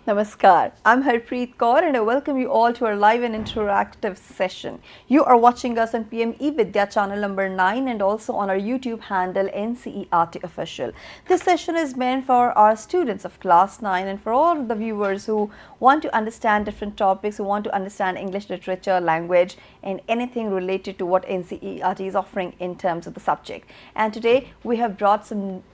Namaskar, I'm Harpreet Kaur and I welcome you all to our live and interactive session. You are watching us on PME Vidya channel number 9 and also on our YouTube handle NCERT official. This session is meant for our students of class 9 and for all the viewers who want to understand different topics, who want to understand English literature, language and anything related to what NCERT is offering in terms of the subject. And today we have brought something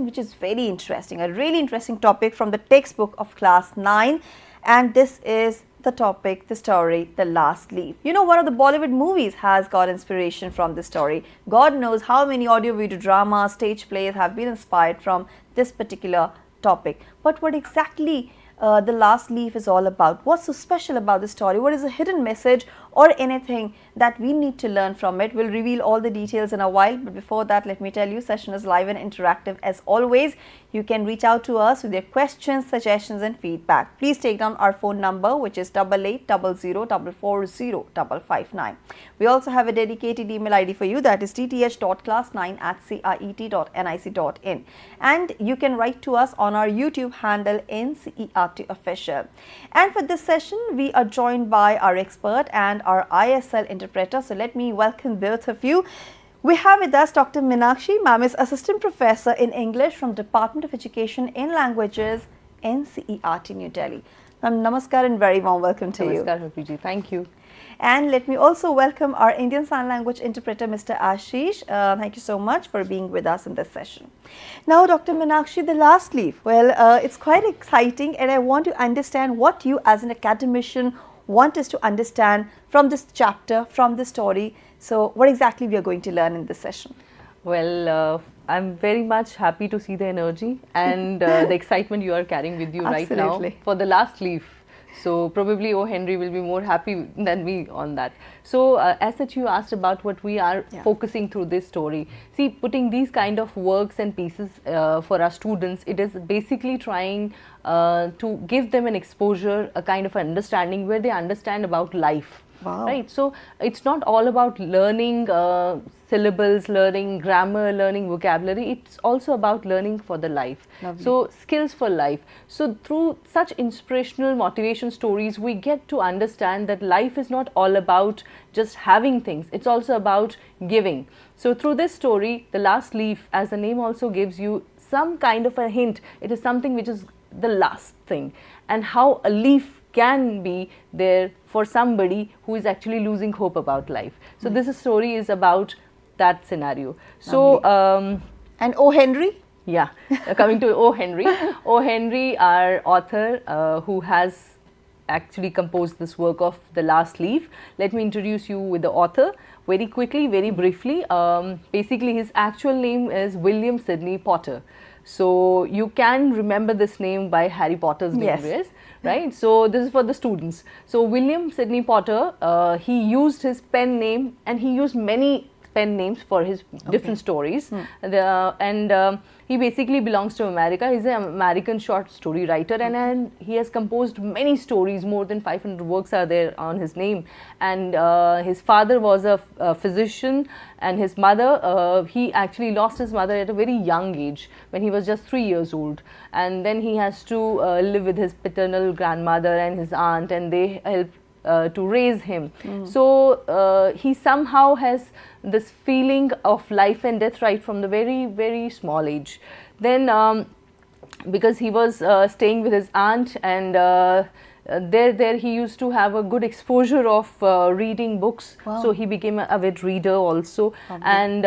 which is very interesting, a really interesting topic from the textbook of class 9, and this is the topic, the story, The Last Leaf. One of the Bollywood movies has got inspiration from this story. God knows how many audio-video dramas, stage plays have been inspired from this particular topic. But what exactly The Last Leaf is all about? What's so special about the story? What is the hidden message or anything that we need to learn from it? We'll reveal all the details in a while, but before that, let me tell you, session is live and interactive as always. You can reach out to us with your questions, suggestions and feedback. Please take down our phone number, which is 8800440559. We also have a dedicated email ID for you, that is tth.class9@cret.nic.in, and you can write to us on our YouTube handle NCERT official. And for this session, we are joined by our expert and our ISL interpreter. So let me welcome both of you. We have with us Dr. Meenakshi. Ma'am is Assistant Professor in English from Department of Education in Languages, NCERT, New Delhi. Ma'am, namaskar and very warm welcome to you. Namaskar, Harpreet. Thank you. And let me also welcome our Indian Sign Language interpreter, Mr. Ashish. Thank you so much for being with us in this session. Now, Dr. Meenakshi, The Last Leaf. Well, it's quite exciting and I want to understand what you as an academician want us to understand from this chapter, from this story. So, what exactly we are going to learn in this session? Well, I'm very much happy to see the energy and the excitement you are carrying with you right now for The Last Leaf. So, probably O. Henry will be more happy than me on that. So, as such you asked about what we are focusing through this story. See, putting these kind of works and pieces for our students, it is basically trying to give them an exposure, a kind of understanding where they understand about life. Wow. Right. So, it's not all about learning syllables, learning grammar, learning vocabulary. It's also about learning for the life. Lovely. So, skills for life. So, through such inspirational motivation stories, we get to understand that life is not all about just having things. It's also about giving. So, through this story, The Last Leaf, as the name also gives you some kind of a hint, it is something which is the last thing, and how a leaf can be there for somebody who is actually losing hope about life. So this story is about that scenario. So and O. Henry? Yeah, coming to O. Henry. O. Henry, our author who has actually composed this work of The Last Leaf. Let me introduce you with the author very quickly, very briefly. Basically his actual name is William Sidney Potter. So you can remember this name by Harry Potter's name, yes, right? So this is for the students. So William Sidney Potter, he used his pen name and he used many pen names for his different stories. He basically belongs to America. He's an American short story writer and he has composed many stories. More than 500 works are there on his name. And his father was a physician, and his mother, he actually lost his mother at a very young age when he was just 3 years old. And then he has to live with his paternal grandmother and his aunt, and they help to raise him. So he somehow has this feeling of life and death right from the very, very small age. Then because he was staying with his aunt, and there he used to have a good exposure of reading books. Wow. So he became an avid reader also. And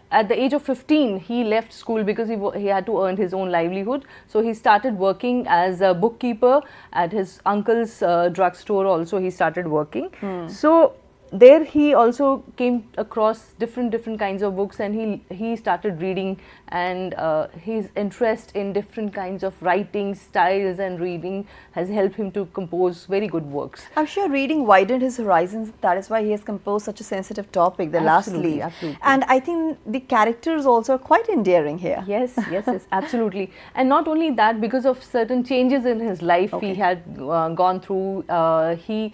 at the age of 15 he left school because he had to earn his own livelihood. So he started working as a bookkeeper at his uncle's drugstore. Also he started working. So there he also came across different kinds of books, and he started reading, and his interest in different kinds of writing styles and reading has helped him to compose very good works. I'm sure reading widened his horizons. That is why he has composed such a sensitive topic, The Last Leaf. Absolutely. And I think the characters also are quite endearing here. Yes, absolutely. And not only that, because of certain changes in his life he had gone through, he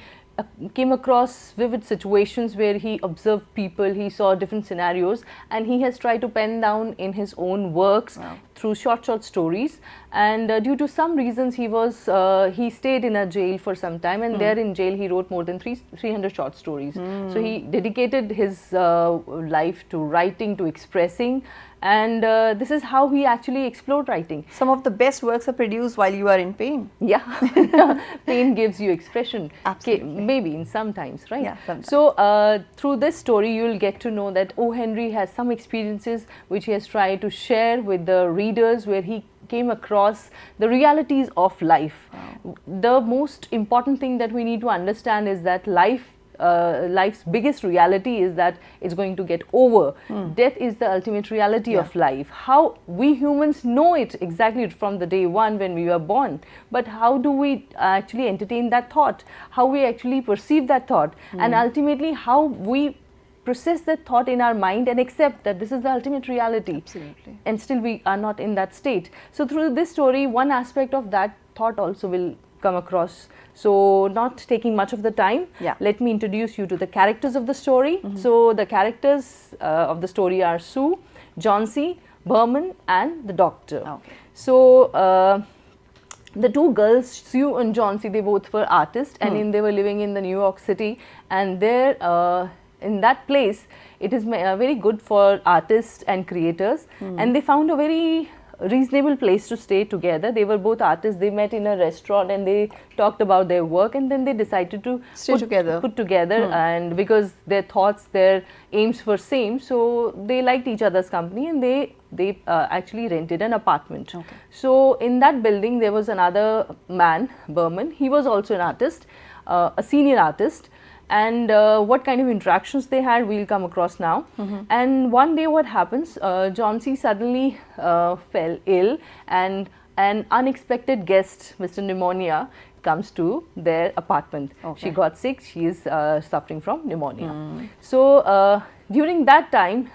came across vivid situations where he observed people, he saw different scenarios, and he has tried to pen down in his own works through short stories, and due to some reasons he stayed in a jail for some time, and there in jail he wrote more than 300 short stories. So he dedicated his life to writing, to expressing, and this is how he actually explored writing. Some of the best works are produced while you are in pain. Yeah, pain gives you expression. Absolutely. Maybe in sometimes, right? Yeah, sometimes. So through this story, you will get to know that O. Henry has some experiences which he has tried to share with the readers, where he came across the realities of life. Wow. The most important thing that we need to understand is that life's biggest reality is that it's going to get over. Death is the ultimate reality of life. How we humans know it exactly from the day one when we were born, but how do we actually entertain that thought, how we actually perceive that thought, and ultimately how we process that thought in our mind and accept that this is the ultimate reality. Absolutely. And still we are not in that state. So through this story, one aspect of that thought also will come across. So not taking much of the time, let me introduce you to the characters of the story. So the characters of the story are Sue, Johnsy, Berman and the doctor. Okay. So the two girls, Sue and Johnsy, they both were artists, and they were living in the New York City, and there in that place it is very good for artists and creators, and they found a very reasonable place to stay together. They were both artists. They met in a restaurant and they talked about their work, and then they decided to put together and because their thoughts, their aims were same, so they liked each other's company, and they actually rented an apartment. Okay. So in that building there was another man, Berman. He was also an artist, a senior artist, and what kind of interactions they had we'll come across now. And one day what happens, Johnsy suddenly fell ill, and an unexpected guest, Mr. Pneumonia, comes to their apartment. Okay. She got sick, she is suffering from pneumonia. So during that time,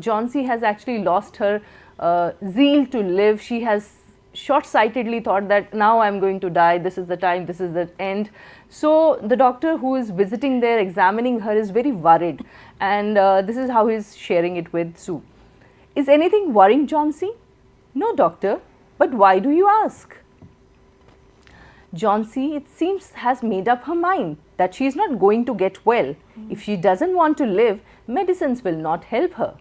Johnsy has actually lost her zeal to live. She has short-sightedly thought that now I'm going to die, this is the time, this is the end. So the doctor who is visiting there, examining her, is very worried, and this is how he's sharing it with Sue. Is anything worrying Johnsy? No, doctor, but why do you ask? Johnsy, it seems, has made up her mind that she is not going to get well. If she doesn't want to live, medicines will not help her.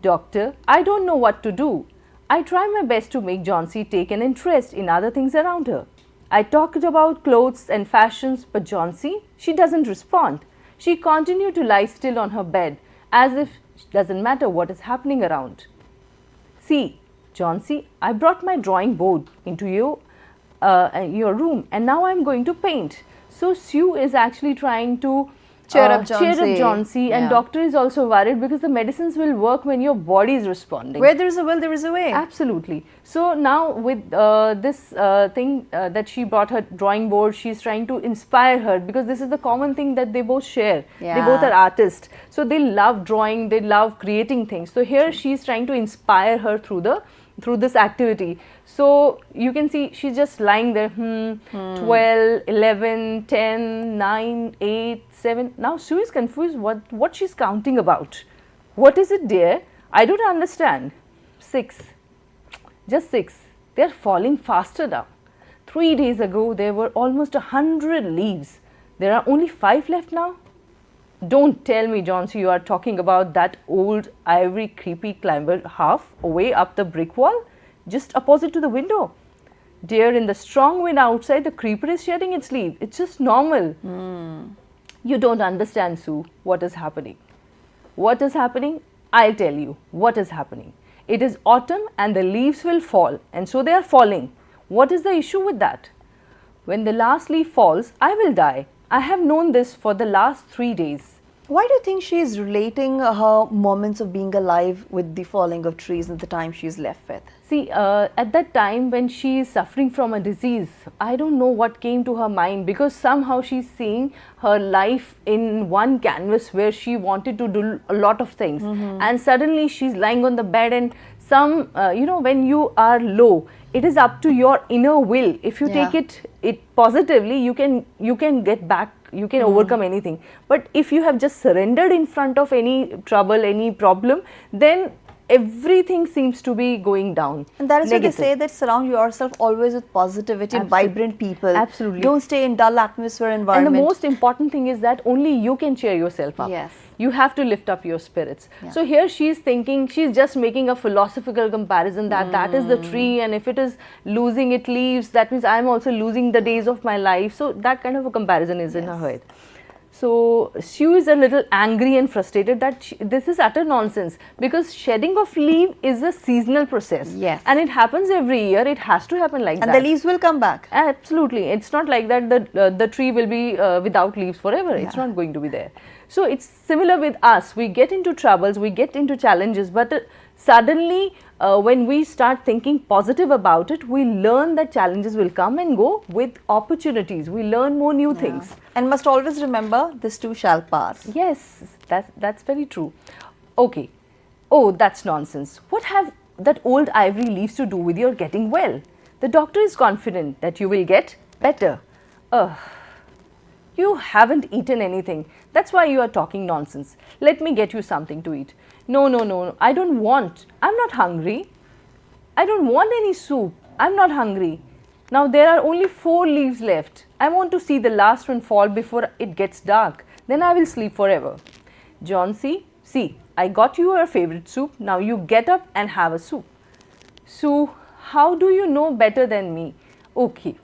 Doctor, I don't know what to do. I try my best to make Johnsy take an interest in other things around her. I talked about clothes and fashions, but Johnsy, she doesn't respond. She continued to lie still on her bed, as if it doesn't matter what is happening around. See, Johnsy, I brought my drawing board into your room, and now I'm going to paint. So Sue is actually trying to cheer up Johnsy, and doctor is also worried because the medicines will work when your body is responding. Where there is a will, there is a way. Absolutely. So now with this thing that she brought her drawing board, she's trying to inspire her, because this is the common thing that they both share. They both are artists, so they love drawing, they love creating things. So here she's trying to inspire her through this activity. So you can see she's just lying there, 12, 11, 10, 9, 8, 7. Now Sue is confused what she's counting about. What is it, dear? I don't understand. 6. Just 6. They're falling faster now. 3 days ago there were almost 100 leaves. There are only 5 left now. Don't tell me, Johnsy, you are talking about that old ivory creepy climber half away up the brick wall, just opposite to the window. Dear, in the strong wind outside, the creeper is shedding its leaves. It's just normal. You don't understand, Sue, what is happening. What is happening? I'll tell you what is happening. It is autumn and the leaves will fall, and so they are falling. What is the issue with that? When the last leaf falls, I will die. I have known this for the last 3 days. Why do you think she is relating her moments of being alive with the falling of trees and the time she is left with? See, at that time when she is suffering from a disease, I don't know what came to her mind, because somehow she's seeing her life in one canvas where she wanted to do a lot of things, and suddenly she's lying on the bed, and when you are low, it is up to your inner will. If you take it positively, you can get back, you can overcome anything. But if you have just surrendered in front of any trouble, any problem, then everything seems to be going down. And that is why they Negative. say that surround yourself always with positivity and vibrant people. Absolutely. Don't stay in dull atmosphere And environment. the most important thing is that only you can cheer yourself up. Yes. You have to lift up your spirits. Yeah. So here she's thinking, she's just making a philosophical comparison that that is the tree, and if it is losing its leaves, that means I'm also losing the days of my life. So that kind of a comparison is in her head. So Sue is a little angry and frustrated that this is utter nonsense, because shedding of leaf is a seasonal process. Yes. And it happens every year. It has to happen like that. And the leaves will come back. Absolutely. It's not like that the tree will be without leaves forever. It's not going to be there. So it's similar with us. We get into troubles, we get into challenges, but suddenly when we start thinking positive about it, we learn that challenges will come and go with opportunities. We learn more new things. And must always remember, this too shall pass. Yes, that's very true. Okay. Oh, that's nonsense. What have that old ivory leaves to do with your getting well? The doctor is confident that you will get better. Ugh. You haven't eaten anything. That's why you are talking nonsense. Let me get you something to eat. No, no, no, I don't want. I'm not hungry. I don't want any soup. I'm not hungry. Now there are only 4 leaves left. I want to see the last one fall before it gets dark. Then I will sleep forever. Johnsy, see, I got you your favorite soup. Now you get up and have a soup. Sue, how do you know better than me? Okay.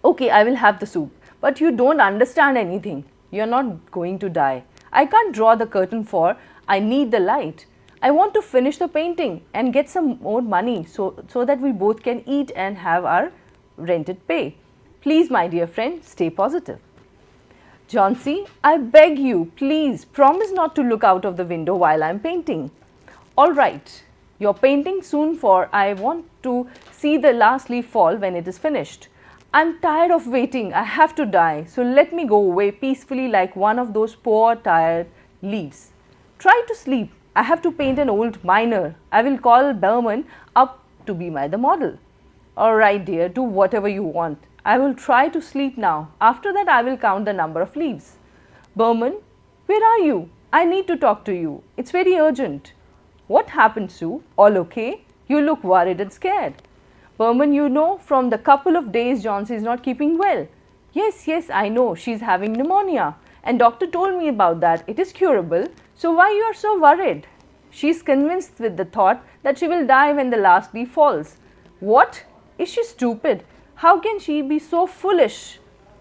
Okay, I will have the soup. But you don't understand anything. You're not going to die. I can't draw the curtain for I need the light. I want to finish the painting and get some more money so that we both can eat and have our rented pay. Please, my dear friend, stay positive. Johnsy, I beg you, please promise not to look out of the window while I'm painting. All right, you're painting soon, for I want to see the last leaf fall when it is finished. I'm tired of waiting. I have to die. So let me go away peacefully like one of those poor tired leaves. Try to sleep. I have to paint an old miner. I will call Berman up to be the model. All right, dear, do whatever you want. I will try to sleep now. After that, I will count the number of leaves. Berman, where are you? I need to talk to you. It's very urgent. What happened, Sue? All okay? You look worried and scared. Berman, you know, from the couple of days Johnsy is not keeping well. Yes, yes, I know. She's having pneumonia. And doctor told me about that. It is curable. So why you are so worried? She's convinced with the thought that she will die when the last leaf falls. What? Is she stupid? How can she be so foolish?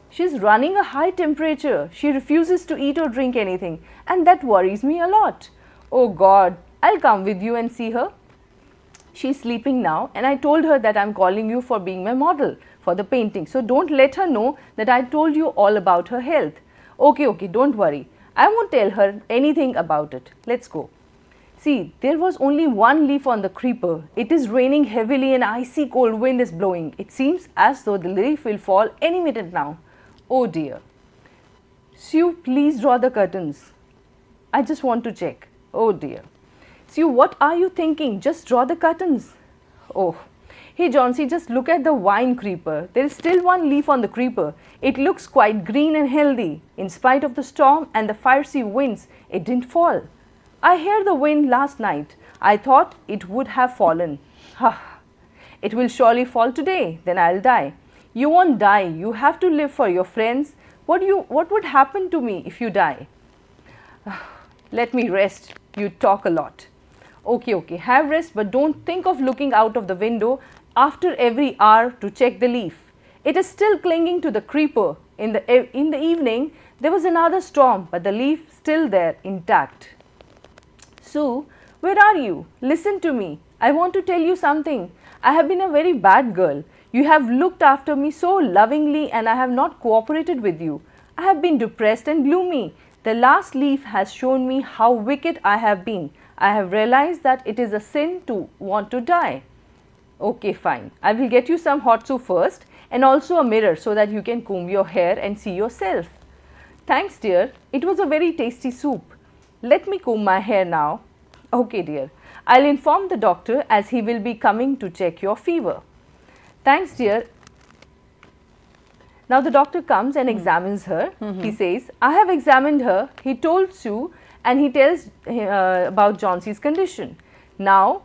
She's running a high temperature. She refuses to eat or drink anything. And that worries me a lot. Oh God, I'll come with you and see her. She's sleeping now, and I told her that I'm calling you for being my model for the painting. So don't let her know that I told you all about her health. Okay, okay, don't worry. I won't tell her anything about it. Let's go. See, there was only 1 leaf on the creeper. It is raining heavily and icy cold wind is blowing. It seems as though the leaf will fall any minute now. Oh dear. Sue, please draw the curtains. I just want to check. Oh dear. Sue, what are you thinking? Just draw the curtains. Oh. Hey Johnsy, just look at the vine creeper. There is still 1 leaf on the creeper. It looks quite green and healthy. In spite of the storm and the fiery winds, it didn't fall. I heard the wind last night. I thought it would have fallen. Ha! It will surely fall today. Then I'll die. You won't die. You have to live for your friends. What would happen to me if you die? Let me rest. You talk a lot. Okay, okay, have rest, but don't think of looking out of the window after every hour to check the leaf. It is still clinging to the creeper. In the evening, there was another storm, but the leaf still there intact. Sue, where are you? Listen to me. I want to tell you something. I have been a very bad girl. You have looked after me so lovingly and I have not cooperated with you. I have been depressed and gloomy. The last leaf has shown me how wicked I have been. I have realized that it is a sin to want to die. Okay, fine. I will get you some hot soup first and also a mirror so that you can comb your hair and see yourself. Thanks, dear. It was a very tasty soup. Let me comb my hair now. Okay, dear. I'll inform the doctor as he will be coming to check your fever. Thanks, dear. Now the doctor comes and examines her. He says, I have examined her. He told Sue and he tells about Johnsy's condition. Now,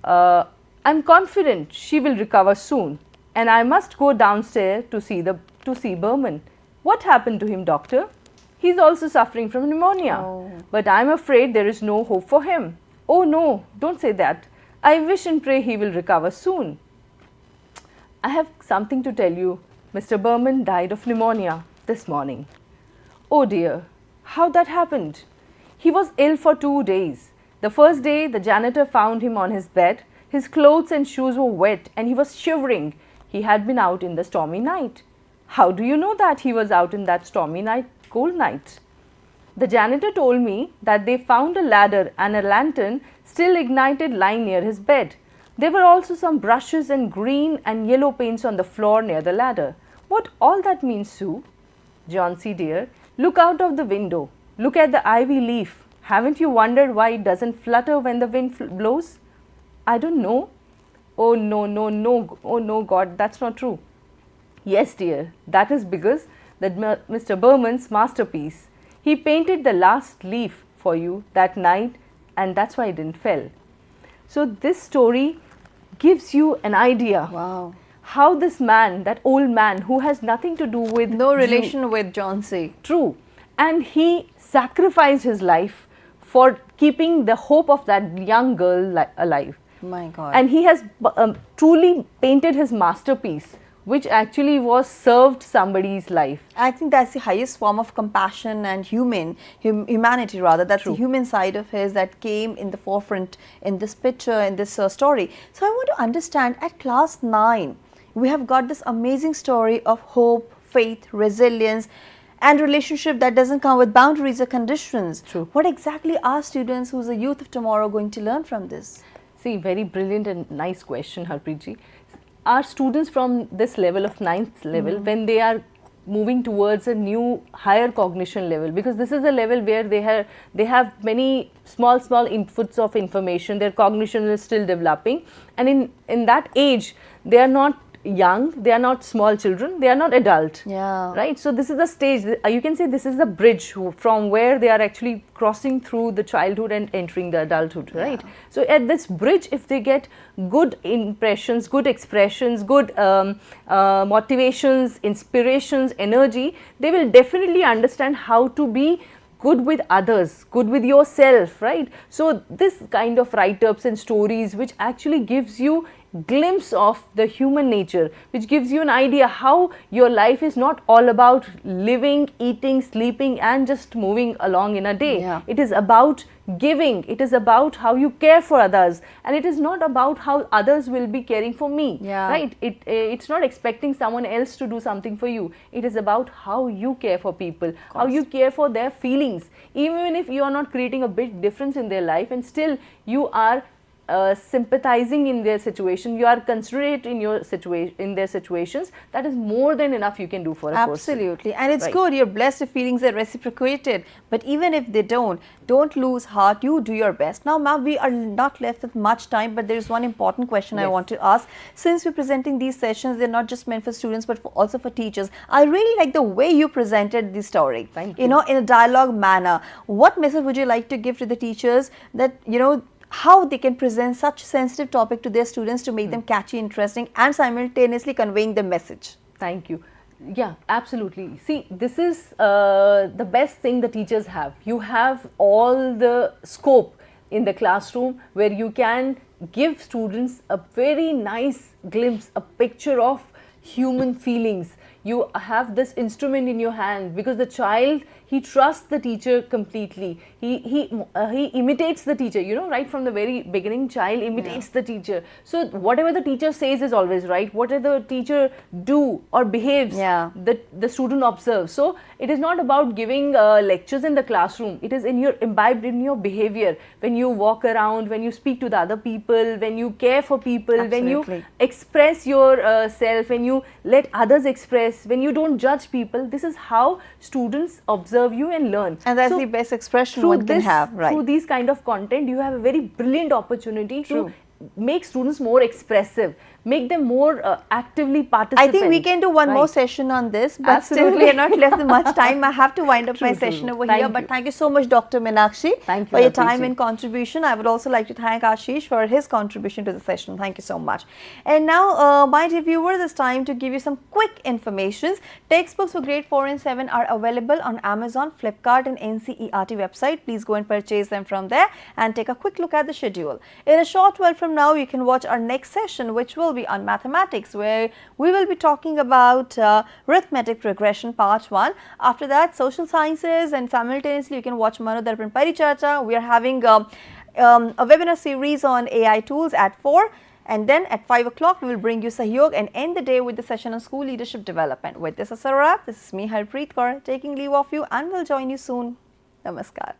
I'm confident she will recover soon, and I must go downstairs to see Berman. What happened to him, doctor? He's also suffering from pneumonia. Oh. But I'm afraid there is no hope for him. Oh no, don't say that. I wish and pray he will recover soon. I have something to tell you. Mr. Berman died of pneumonia this morning. Oh dear, how that happened? He was ill for 2 days. The first day, the janitor found him on his bed. His clothes and shoes were wet and he was shivering. He had been out in the stormy night. How do you know that he was out in that stormy night, cold night? The janitor told me that they found a ladder and a lantern still ignited lying near his bed. There were also some brushes and green and yellow paints on the floor near the ladder. What all that means, Sue? Johnsy dear, look out of the window. Look at the ivy leaf. Haven't you wondered why it doesn't flutter when the wind blows? I don't know. Oh no, no, no. Oh no, God, that's not true. Yes, dear, that is because that Mr. Berman's masterpiece. He painted the last leaf for you that night, and that's why it didn't fell. So this story gives you an idea. Wow. How this man, that old man who has nothing to do with No relation with Johnsy. True. And he sacrificed his life for keeping the hope of that young girl alive. My God. And he has truly painted his masterpiece, which actually was served somebody's life. I think that's the highest form of compassion and humanity rather. That's True. the human side of his that came in the forefront in this picture, in this story. So I want to understand, at class 9, we have got this amazing story of hope, faith, resilience, and relationship that doesn't come with boundaries or conditions. True. What exactly are students who's the youth of tomorrow going to learn from this? See, very brilliant and nice question, Harpreet ji. Our students from this level of 9th level, when they are moving towards a new higher cognition level, because this is a level where they have many small inputs of information, their cognition is still developing, and in that age they are not young, they are not small children, they are not adult. Yeah. Right? So this is the stage, you can say this is the bridge from where they are actually crossing through the childhood and entering the adulthood, right? So at this bridge, if they get good impressions, good expressions, good motivations, inspirations, energy, they will definitely understand how to be good with others, good with yourself, right? So this kind of write-ups and stories which actually gives you glimpse of the human nature, which gives you an idea how your life is not all about living, eating, sleeping and just moving along in a day. Yeah. It is about giving, it is about how you care for others, and it is not about how others will be caring for me. Yeah. Right? It's not expecting someone else to do something for you. It is about how you care for people, how you care for their feelings, even if you are not creating a big difference in their life, and still you are sympathizing in their situation, you are considerate in your in their situations. That is more than enough you can do for a person. Absolutely. And it's Right. good, you're blessed if feelings are reciprocated. But even if they don't lose heart, you do your best. Now, ma'am, we are not left with much time, but there is one important question I Yes. want to ask. Since we're presenting these sessions, they're not just meant for students, but also for teachers. I really like the way you presented the story. Thank You you. know, in a dialogue manner. What message would you like to give to the teachers that, you know, how they can present such sensitive topic to their students to make them catchy, interesting, and simultaneously conveying the message? Thank you. Yeah, absolutely. See, this is the best thing the teachers have. You have all the scope in the classroom where you can give students a very nice glimpse, a picture of human feelings. You have this instrument in your hand because the child, he trusts the teacher completely. He imitates the teacher, you know, right from the very beginning, child imitates the teacher. So whatever the teacher says is always right. Whatever the teacher do or behaves, the student observes. So it is not about giving lectures in the classroom. It is imbibed in your behavior. When you walk around, when you speak to the other people, when you care for people, when you Absolutely. express yourself, when you let others express, when you don't judge people, this is how students observe you and learn. And that's So the best expression through one can this, have, right? through these kind of content, you have a very brilliant opportunity True. to make students more expressive, make them more actively I participant. think we can do one more Right. session on this, but still Absolutely. we are not left with much time. I have to wind up my True, true. session over Thank here. But you. thank you so much, Dr. Meenakshi, Thank you, for I your time appreciate and it. contribution. I would also like to thank Ashish for his contribution to the session. Thank you so much. And now, my dear viewers, it's time to give you some quick informations. Textbooks for grade 4 and 7 are available on Amazon, Flipkart and NCERT website. Please go and purchase them from there and take a quick look at the schedule. In a short while from now, you can watch our next session, which will be on mathematics, where we will be talking about arithmetic progression part 1. After that, social sciences, and simultaneously you can watch Manodarpan Paricharcha. We are having a webinar series on AI tools at 4. And then at 5 o'clock, we will bring you Sahyog and end the day with the session on school leadership development. With this as a wrap, this is me, Harpreet Kaur, taking leave of you, and will join you soon. Namaskar.